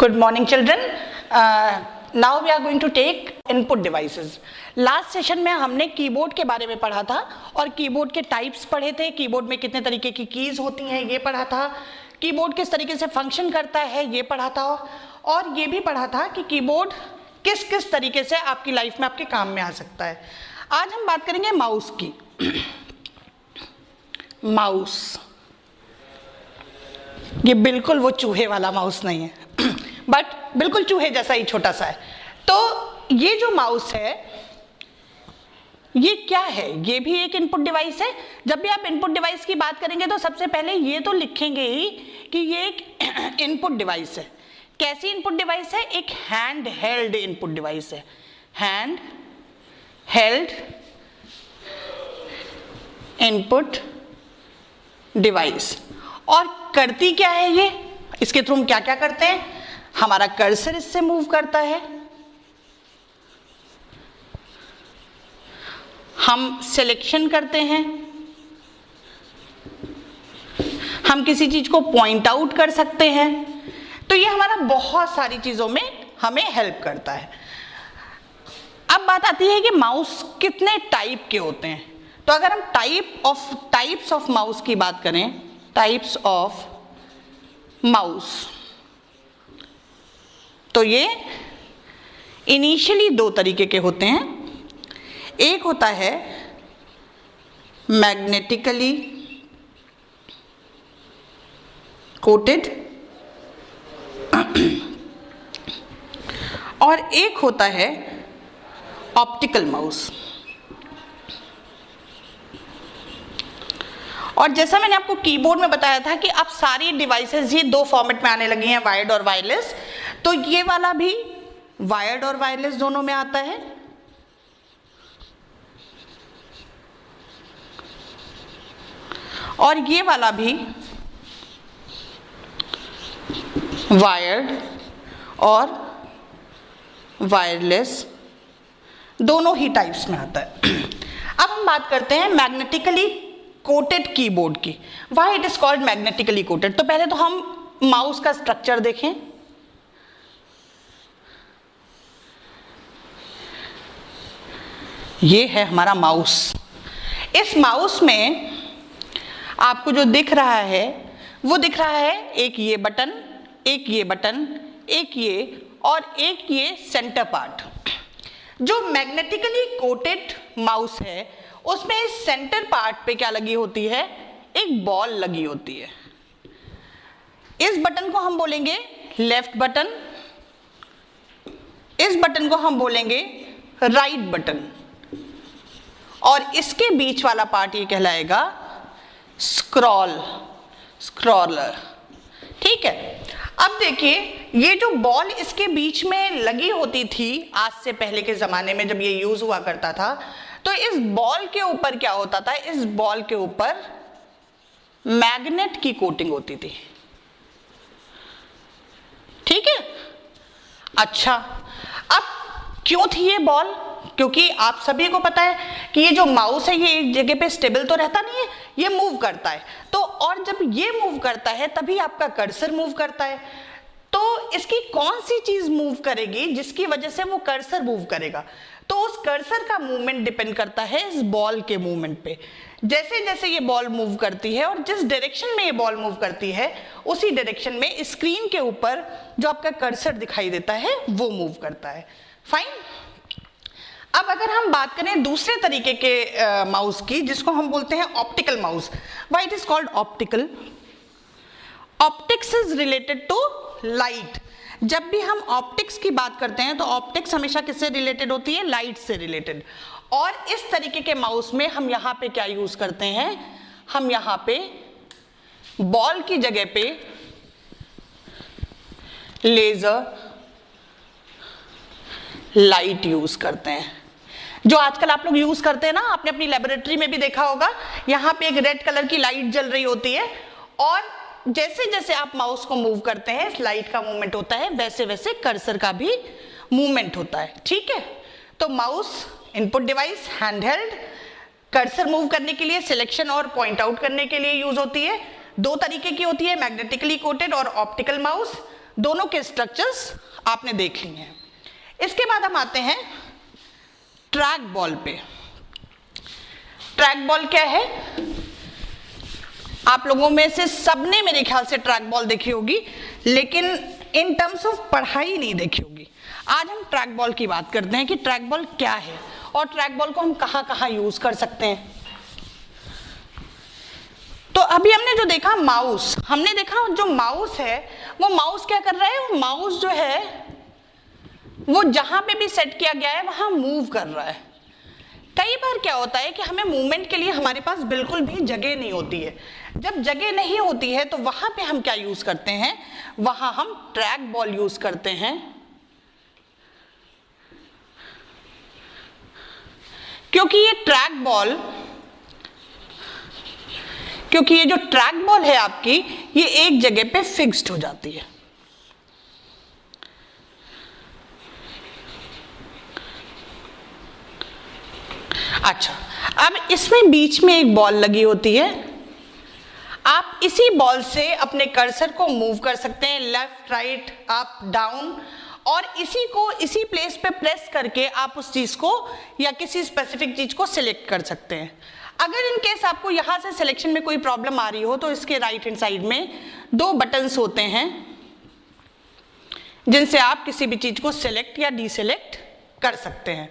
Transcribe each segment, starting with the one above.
Good morning, children. Now we are going to take input devices. Last session में हमने keyboard के बारे में पढ़ा था और कीबोर्ड के टाइप्स पढ़े थे, कीबोर्ड में कितने तरीके की कीज होती हैं ये पढ़ा था, कीबोर्ड किस तरीके से फंक्शन करता है ये पढ़ा था, और ये भी पढ़ा था कि कीबोर्ड किस किस तरीके से आपकी लाइफ में आपके काम में आ सकता है। आज हम बात करेंगे माउस की। माउस ये बिल्कुल वो चूहे वाला माउस नहीं है बट बिल्कुल चूहे जैसा ही छोटा सा है। तो ये जो माउस है ये क्या है? ये भी एक इनपुट डिवाइस है। जब भी आप इनपुट डिवाइस की बात करेंगे तो सबसे पहले ये तो लिखेंगे ही कि ये एक इनपुट डिवाइस है। कैसी इनपुट डिवाइस है? एक हैंड हेल्ड इनपुट डिवाइस है। Hand held input device. और करती क्या है ये? इसके थ्रू हम क्या क्या करते हैं? हमारा कर्सर इससे मूव करता है, हम सिलेक्शन करते हैं, हम किसी चीज को पॉइंट आउट कर सकते हैं। तो ये हमारा बहुत सारी चीजों में हमें हेल्प करता है। अब बात आती है कि माउस कितने टाइप के होते हैं। तो अगर हम टाइप्स ऑफ माउस की बात करें, टाइप्स ऑफ माउस, तो ये इनिशियली दो तरीके के होते हैं। एक होता है मैग्नेटिकली कोटेड और एक होता है ऑप्टिकल माउस। और जैसा मैंने आपको कीबोर्ड में बताया था कि अब सारी डिवाइसेस ही दो फॉर्मेट में आने लगी हैं, वायर्ड और वायरलेस। तो ये वाला भी वायर्ड और वायरलेस दोनों में आता है। और ये वाला भी वायर्ड और वायरलेस दोनों ही टाइप्स में आता है। अब हम बात करते हैं मैग्नेटिकली कोटेड कीबोर्ड की। Why it is called magnetically coated? तो पहले तो हम माउस का स्ट्रक्चर देखें। ये है हमारा माउस। इस माउस में आपको जो दिख रहा है वो दिख रहा है एक ये बटन, एक ये बटन, एक ये और एक ये सेंटर पार्ट। जो मैग्नेटिकली कोटेड माउस है उसमें इस सेंटर पार्ट पे क्या लगी होती है? एक बॉल लगी होती है। इस बटन को हम बोलेंगे लेफ्ट बटन, इस बटन को हम बोलेंगे राइट बटन, और इसके बीच वाला पार्ट ये कहलाएगा स्क्रॉलर। ठीक है। अब देखिए ये जो बॉल इसके बीच में लगी होती थी आज से पहले के जमाने में जब ये यूज हुआ करता था, तो इस बॉल के ऊपर क्या होता था? इस बॉल के ऊपर मैग्नेट की कोटिंग होती थी। ठीक है। अच्छा, अब क्यों थी ये बॉल? क्योंकि आप सभी को पता है कि ये जो माउस है ये एक जगह पे स्टेबल तो रहता नहीं है, ये मूव करता है। तो और जब ये मूव करता है तभी आपका कर्सर मूव करता है। तो इसकी कौन सी चीज मूव करेगी जिसकी वजह से वो कर्सर मूव करेगा? तो उस कर्सर का मूवमेंट डिपेंड करता है इस बॉल के मूवमेंट पे। जैसे जैसे ये बॉल मूव करती है और जिस डायरेक्शन में ये बॉल मूव करती है उसी डायरेक्शन में स्क्रीन के ऊपर जो आपका कर्सर दिखाई देता है वो मूव करता है। फाइन। अब अगर हम बात करें दूसरे तरीके के माउस की जिसको हम बोलते हैं optical mouse. Why it is called optical? Optics is related to light. जब भी हम ऑप्टिक्स की बात करते हैं तो ऑप्टिक्स हमेशा किससे रिलेटेड होती है? लाइट से रिलेटेड। और इस तरीके के माउस में हम यहाँ पे क्या यूज करते हैं? हम यहाँ पे बॉल की जगह पे लेजर लाइट यूज करते हैं, जो आजकल आप लोग यूज करते हैं ना। आपने अपनी लेबोरेटरी में भी देखा होगा, यहाँ पे एक रेड कलर की लाइट जल रही होती है और जैसे जैसे आप माउस को मूव करते हैं इस लाइट का मूवमेंट होता है, वैसे वैसे कर्सर का भी मूवमेंट होता है। ठीक है। तो mouse input device, handheld, cursor move करने के लिए, सिलेक्शन और पॉइंट आउट करने के लिए यूज होती है। दो तरीके की होती है, मैग्नेटिकली कोटेड और ऑप्टिकल माउस। दोनों के स्ट्रक्चर्स आपने देख लिए हैं। इसके बाद हम आते हैं ट्रैक बॉल पे। ट्रैक बॉल क्या है? आप लोगों में से सबने मेरे ख्याल से ट्रैक बॉल देखी होगी, लेकिन इन टर्म्स ऑफ पढ़ाई नहीं देखी होगी। आज हम ट्रैक बॉल की बात करते हैं कि ट्रैक बॉल क्या है और ट्रैक बॉल को हम कहाँ कहाँ यूज कर सकते हैं। तो अभी हमने जो देखा माउस, हमने देखा जो माउस है वो माउस क्या कर रहा है, वो माउस जो है वो जहां पे भी सेट किया गया है वहां मूव कर रहा है। कई बार क्या होता है कि हमें मूवमेंट के लिए हमारे पास बिल्कुल भी जगह नहीं होती है। जब जगह नहीं होती है तो वहां पे हम क्या यूज करते हैं, वहां हम ट्रैक बॉल यूज करते हैं। क्योंकि ये जो ट्रैक बॉल है आपकी, ये एक जगह पे फिक्स्ड हो जाती है। अच्छा, अब इसमें बीच में एक बॉल लगी होती है। आप इसी बॉल से अपने कर्सर को मूव कर सकते हैं, लेफ्ट राइट अप डाउन, और इसी प्लेस पे प्रेस करके आप उस चीज को या किसी स्पेसिफिक चीज को सिलेक्ट कर सकते हैं। अगर इन केस आपको यहां से सिलेक्शन में कोई प्रॉब्लम आ रही हो तो इसके राइट हैंड साइड में 2 बटन्स होते हैं जिनसे आप किसी भी चीज को सिलेक्ट या डिसिलेक्ट कर सकते हैं।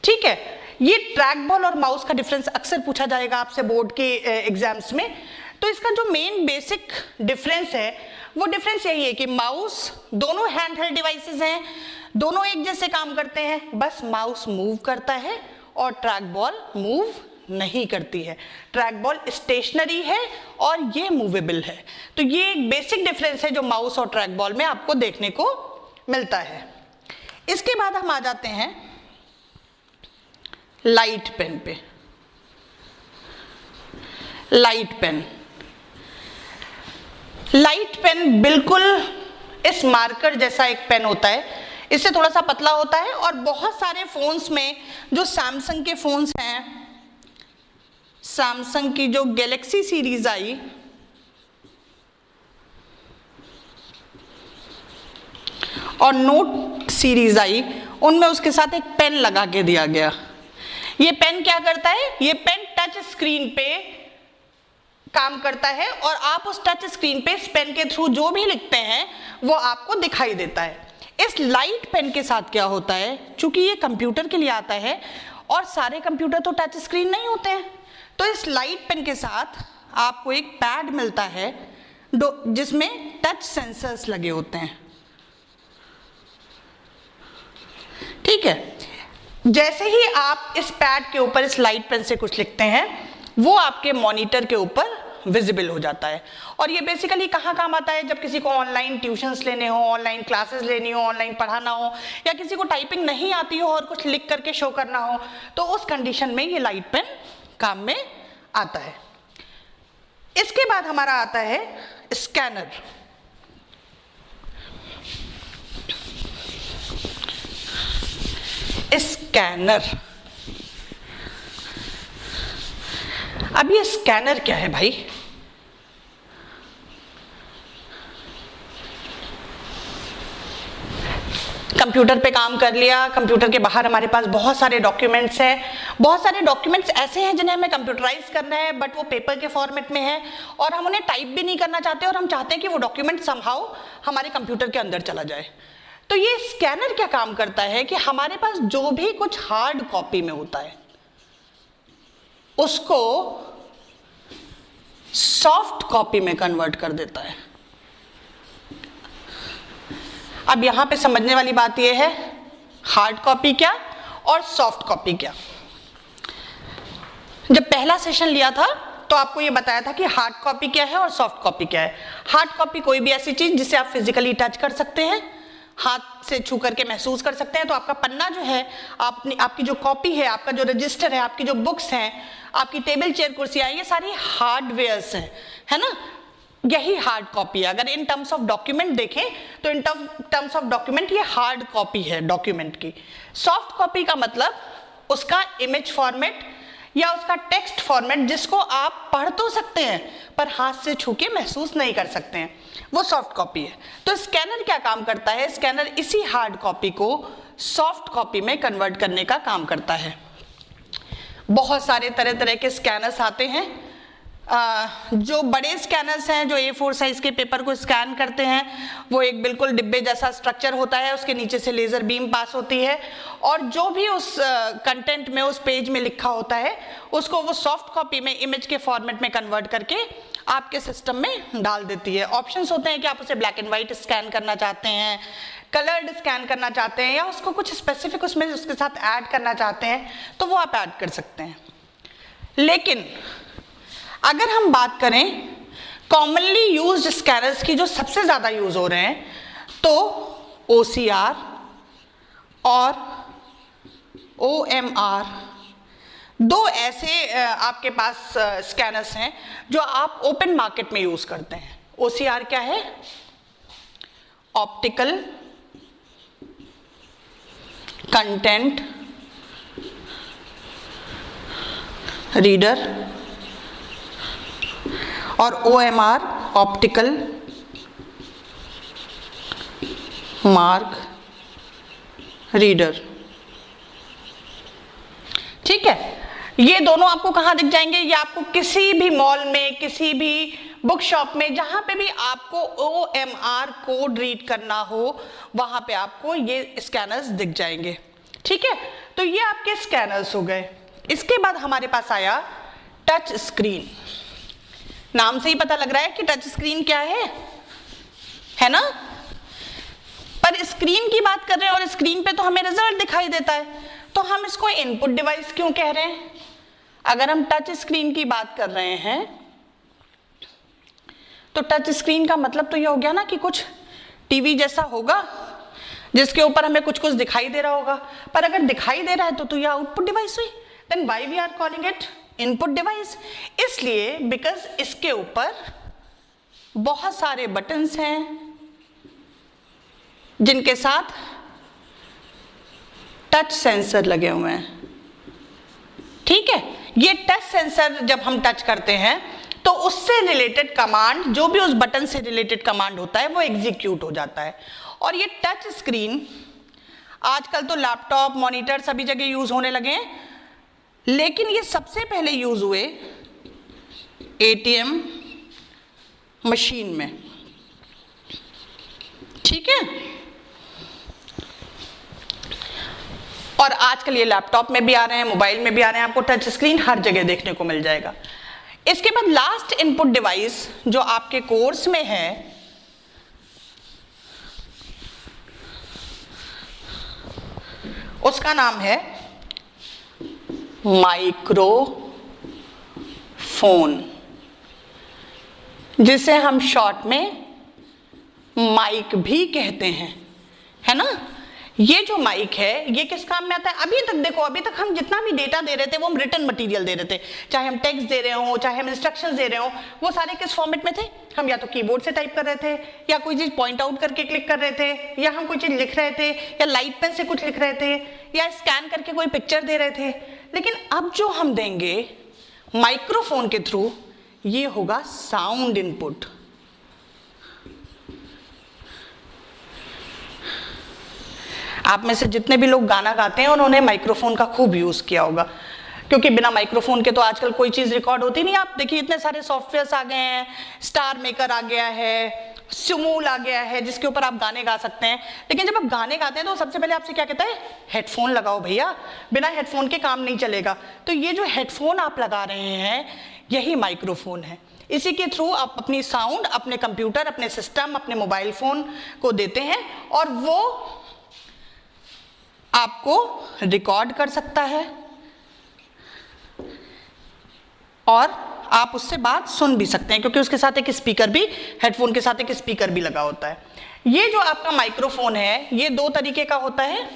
ठीक है, ये ट्रैक बॉल और माउस का डिफरेंस अक्सर पूछा जाएगा आपसे बोर्ड के एग्जाम्स में। तो इसका जो मेन बेसिक डिफरेंस है वो डिफरेंस यही है कि माउस, दोनों हैंड हेल्ड डिवाइसेस हैं, दोनों एक जैसे काम करते हैं, बस माउस मूव करता है और ट्रैक बॉल मूव नहीं करती है। ट्रैक बॉल स्टेशनरी है और ये मूवेबल है। तो ये एक बेसिक डिफरेंस है जो माउस और ट्रैक बॉल में आपको देखने को मिलता है। इसके बाद हम आ जाते हैं लाइट पेन पे। लाइट पेन बिल्कुल इस मार्कर जैसा एक पेन होता है, इससे थोड़ा सा पतला होता है और बहुत सारे फोन्स में, जो सैमसंग के फोन्स हैं, सैमसंग की जो गैलेक्सी सीरीज आई और नोट सीरीज आई, उनमें उसके साथ एक पेन लगा के दिया गया। ये पेन क्या करता है, ये पेन टच स्क्रीन पे काम करता है और आप उस टच स्क्रीन पे इस पेन के थ्रू जो भी लिखते हैं वो आपको दिखाई देता है। इस लाइट पेन के साथ क्या होता है, चूंकि ये कंप्यूटर के लिए आता है और सारे कंप्यूटर तो टच स्क्रीन नहीं होते हैं, तो इस लाइट पेन के साथ आपको एक पैड मिलता है जिसमें टच सेंसर्स लगे होते हैं। ठीक है, जैसे ही आप इस पैड के ऊपर इस लाइट पेन से कुछ लिखते हैं वो आपके मॉनिटर के ऊपर विजिबल हो जाता है। और ये बेसिकली कहाँ काम आता है, जब किसी को ऑनलाइन ट्यूशंस लेने हो, ऑनलाइन क्लासेस लेनी हो, ऑनलाइन पढ़ाना हो, या किसी को टाइपिंग नहीं आती हो और कुछ लिख करके शो करना हो, तो उस कंडीशन में ये लाइट पेन काम में आता है। इसके बाद हमारा आता है स्कैनर। अब ये स्कैनर क्या है भाई? कंप्यूटर पे काम कर लिया, कंप्यूटर के बाहर हमारे पास बहुत सारे डॉक्यूमेंट्स हैं, बहुत सारे डॉक्यूमेंट्स ऐसे हैं जिन्हें हमें कंप्यूटराइज करना है, बट वो पेपर के फॉर्मेट में है और हम उन्हें टाइप भी नहीं करना चाहते और हम चाहते हैं कि वो डॉक्यूमेंट समहाउ हमारे कंप्यूटर के अंदर चला जाए। तो ये स्कैनर क्या काम करता है कि हमारे पास जो भी कुछ हार्ड कॉपी में होता है उसको सॉफ्ट कॉपी में कन्वर्ट कर देता है। अब यहां पे समझने वाली बात यह है, हार्ड कॉपी क्या और सॉफ्ट कॉपी क्या। जब पहला सेशन लिया था तो आपको यह बताया था कि हार्ड कॉपी क्या है और सॉफ्ट कॉपी क्या है। हार्ड कॉपी कोई भी ऐसी चीज जिसे आप फिजिकली टच कर सकते हैं, हाथ से छू करके महसूस कर सकते हैं। तो आपका पन्ना जो है, आपकी जो कॉपी है, आपका जो रजिस्टर है, आपकी जो बुक्स हैं, आपकी टेबल चेयर कुर्सियां, ये सारी हार्डवेयर्स हैं, है ना। यही हार्ड कॉपी है। अगर इन टर्म्स ऑफ डॉक्यूमेंट देखें तो इन टर्म्स ऑफ डॉक्यूमेंट ये हार्ड कॉपी है डॉक्यूमेंट की। सॉफ्ट कॉपी का मतलब उसका इमेज फॉर्मेट या उसका टेक्स्ट फॉर्मेट जिसको आप पढ़ तो सकते हैं पर हाथ से छू के महसूस नहीं कर सकते हैं, वो सॉफ्ट कॉपी है। तो स्कैनर क्या काम करता है, स्कैनर इसी हार्ड कॉपी को सॉफ्ट कॉपी में कन्वर्ट करने का काम करता है। बहुत सारे तरह तरह के स्कैनर्स आते हैं। जो बड़े स्कैनर्स हैं जो A4 साइज के पेपर को स्कैन करते हैं, वो एक बिल्कुल डिब्बे जैसा स्ट्रक्चर होता है, उसके नीचे से लेज़र बीम पास होती है और जो भी उस कंटेंट में, उस पेज में लिखा होता है उसको वो सॉफ्ट कॉपी में इमेज के फॉर्मेट में कन्वर्ट करके आपके सिस्टम में डाल देती है। ऑप्शंस होते हैं कि आप उसे ब्लैक एंड वाइट स्कैन करना चाहते हैं, कलर्ड स्कैन करना चाहते हैं, या उसको कुछ स्पेसिफिक उसमें उसके साथ ऐड करना चाहते हैं तो वो आप ऐड कर सकते हैं। लेकिन अगर हम बात करें कॉमनली यूज्ड स्कैनर्स की जो सबसे ज़्यादा यूज हो रहे हैं, तो OCR और OMR, दो ऐसे आपके पास स्कैनर्स हैं जो आप ओपन मार्केट में यूज करते हैं। OCR क्या है? ऑप्टिकल कंटेंट रीडर और OMR ऑप्टिकल मार्क रीडर। ठीक है, ये दोनों आपको कहाँ दिख जाएंगे? ये आपको किसी भी मॉल में, किसी भी बुक शॉप में, जहां पे भी आपको OMR कोड रीड करना हो वहां पे आपको ये स्कैनर्स दिख जाएंगे। ठीक है, तो ये आपके स्कैनर्स हो गए। इसके बाद हमारे पास आया टच स्क्रीन। नाम से ही पता लग रहा है कि टच स्क्रीन क्या है ना? पर स्क्रीन की बात कर रहे हैं और स्क्रीन पे तो हमें रिजल्ट दिखाई देता है, तो हम इसको इनपुट डिवाइस क्यों कह रहे हैं? अगर हम टच स्क्रीन की बात कर रहे हैं तो टच स्क्रीन का मतलब तो ये हो गया ना कि कुछ टीवी जैसा होगा जिसके ऊपर हमें कुछ कुछ दिखाई दे रहा होगा। पर अगर दिखाई दे रहा है तो ये आउटपुट डिवाइस हुई। Then why we are calling it input device? इसलिए बिकॉज इसके ऊपर बहुत सारे बटन्स हैं जिनके साथ टच सेंसर लगे हुए हैं। ठीक है, ये टच सेंसर जब हम टच करते हैं तो उससे रिलेटेड कमांड, जो भी उस बटन से रिलेटेड कमांड होता है वो एग्जीक्यूट हो जाता है। और ये टच स्क्रीन आजकल तो लैपटॉप, मॉनिटर सभी जगह यूज होने लगे हैं, लेकिन ये सबसे पहले यूज हुए ATM मशीन में। ठीक है, और आजकल ये लैपटॉप में भी आ रहे हैं, मोबाइल में भी आ रहे हैं, आपको टच स्क्रीन हर जगह देखने को मिल जाएगा। इसके बाद लास्ट इनपुट डिवाइस जो आपके कोर्स में है उसका नाम है माइक्रोफोन, जिसे हम शॉर्ट में माइक भी कहते हैं, है ना? ये जो माइक है ये किस काम में आता है? अभी तक देखो, अभी तक हम जितना भी डेटा दे रहे थे वो हम रिटन मटेरियल दे रहे थे, चाहे हम टेक्स्ट दे रहे हो, चाहे हम इंस्ट्रक्शंस दे रहे हो, वो सारे किस फॉर्मेट में थे? हम या तो कीबोर्ड से टाइप कर रहे थे, या कोई चीज पॉइंट आउट करके क्लिक कर रहे थे, या हम कोई चीज लिख रहे थे, या लाइट पेन से कुछ लिख रहे थे, या स्कैन करके कोई पिक्चर दे रहे थे। लेकिन अब जो हम देंगे माइक्रोफोन के थ्रू, ये होगा साउंड इनपुट। आप में से जितने भी लोग गाना गाते हैं उन्होंने माइक्रोफोन का खूब यूज किया होगा, क्योंकि बिना माइक्रोफोन के तो आजकल कोई चीज रिकॉर्ड होती नहीं। आप देखिए इतने सारे सॉफ्टवेयर्स आ गए हैं, स्टार मेकर आ गया है, सुमूल आ गया है, जिसके ऊपर आप गाने गा सकते हैं। लेकिन जब आप गाने गाते हैं तो सबसे पहले आपसे क्या कहता है? हेडफोन लगाओ भैया, बिना हेडफोन के काम नहीं चलेगा। तो ये जो हेडफोन आप लगा रहे हैं यही माइक्रोफोन है। इसी के थ्रू आप अपनी साउंड अपने कंप्यूटर, अपने सिस्टम, अपने मोबाइल फोन को देते हैं और वो आपको रिकॉर्ड कर सकता है और आप उससे बात सुन भी सकते हैं, क्योंकि उसके साथ एक स्पीकर भी, हेडफोन के साथ एक स्पीकर भी लगा होता है। ये जो आपका माइक्रोफोन है ये दो तरीके का होता है।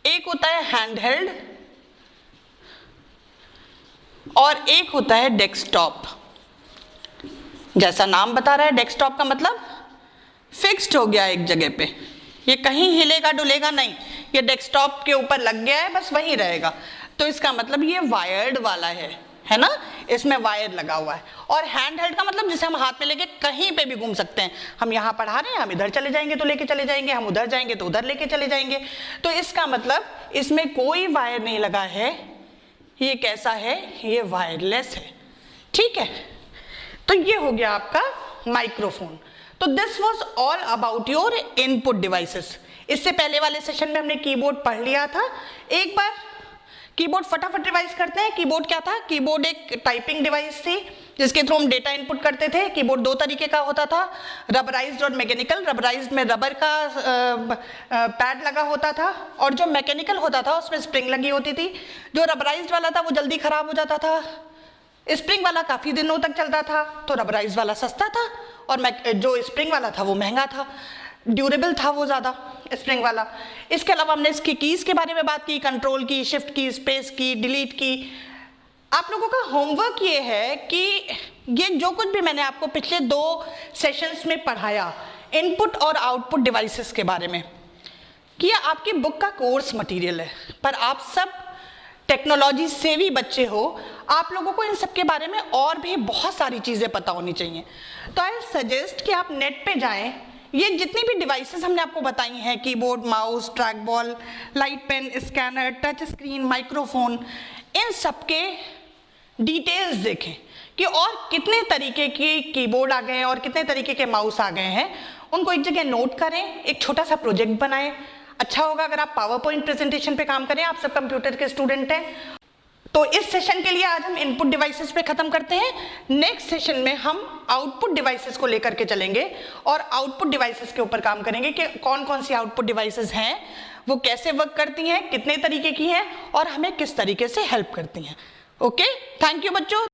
एक होता है हैंडहेल्ड और एक होता है डेस्कटॉप। जैसा नाम बता रहा है, डेस्कटॉप का मतलब फिक्स्ड हो गया एक जगह पे, ये कहीं हिलेगा डुलेगा नहीं, ये डेस्कटॉप के ऊपर लग गया है, बस वहीं रहेगा। तो इसका मतलब ये वायर्ड वाला है ना, इसमें वायर लगा हुआ है। और हैंड हेल्ड का मतलब जिसे हम हाथ में लेके कहीं पे भी घूम सकते हैं। हम यहाँ पढ़ा रहे हैं, हम इधर चले जाएंगे तो लेके चले जाएंगे, हम उधर जाएंगे तो उधर लेके चले जाएंगे। तो इसका मतलब इसमें कोई वायर नहीं लगा है, ये कैसा है, ये वायरलेस है, ठीक है। तो ये हो गया आपका माइक्रोफोन। तो this was all about your input devices. इससे पहले वाले सेशन में हमने कीबोर्ड पढ़ लिया था। एक बार कीबोर्ड फटाफट रिवाइज करते हैं। कीबोर्ड क्या था? कीबोर्ड एक टाइपिंग डिवाइस थी जिसके थ्रू हम डेटा इनपुट करते थे। कीबोर्ड दो तरीके का होता था, रबराइज्ड और मैकेनिकल। रबराइज्ड में रबर का पैड लगा होता था, और जो मैकेनिकल होता था उसमें स्प्रिंग लगी होती थी। जो रबराइज्ड वाला था वो जल्दी खराब हो जाता था, स्प्रिंग वाला काफ़ी दिनों तक चलता था। तो रबराइज्ड वाला सस्ता था और जो स्प्रिंग वाला था वो महंगा था, ड्यूरेबल था वो ज़्यादा स्प्रिंग वाला। इसके अलावा हमने इसकी कीज़ के बारे में बात की, कंट्रोल की, शिफ्ट की, स्पेस की, डिलीट की। आप लोगों का होमवर्क ये है कि ये जो कुछ भी मैंने आपको पिछले 2 सेशंस में पढ़ाया इनपुट और आउटपुट डिवाइसेस के बारे में, कि ये आपकी बुक का कोर्स मटेरियल है, पर आप सब टेक्नोलॉजी सेवी बच्चे हो, आप लोगों को इन सब के बारे में और भी बहुत सारी चीज़ें पता होनी चाहिए। तो आई सजेस्ट कि आप नेट पे जाएं, ये जितनी भी डिवाइसेस हमने आपको बताई हैं, keyboard, mouse, track ball, light pen, scanner, touch screen, microphone, इन सब के डिटेल्स देखें कि और कितने तरीके के कीबोर्ड आ गए हैं और कितने तरीके के माउस आ गए हैं। उनको एक जगह नोट करें, एक छोटा सा प्रोजेक्ट बनाएं। अच्छा होगा अगर आप पावर पॉइंट प्रेजेंटेशन पे काम करें, आप सब कंप्यूटर के स्टूडेंट हैं। तो इस सेशन के लिए आज हम इनपुट डिवाइसेस पे खत्म करते हैं। नेक्स्ट सेशन में हम आउटपुट डिवाइसेस को लेकर के चलेंगे और आउटपुट डिवाइसेस के ऊपर काम करेंगे कि कौन कौन सी आउटपुट डिवाइसेस हैं, वो कैसे वर्क करती हैं, कितने तरीके की हैं और हमें किस तरीके से हेल्प करती हैं। ओके, थैंक यू बच्चों।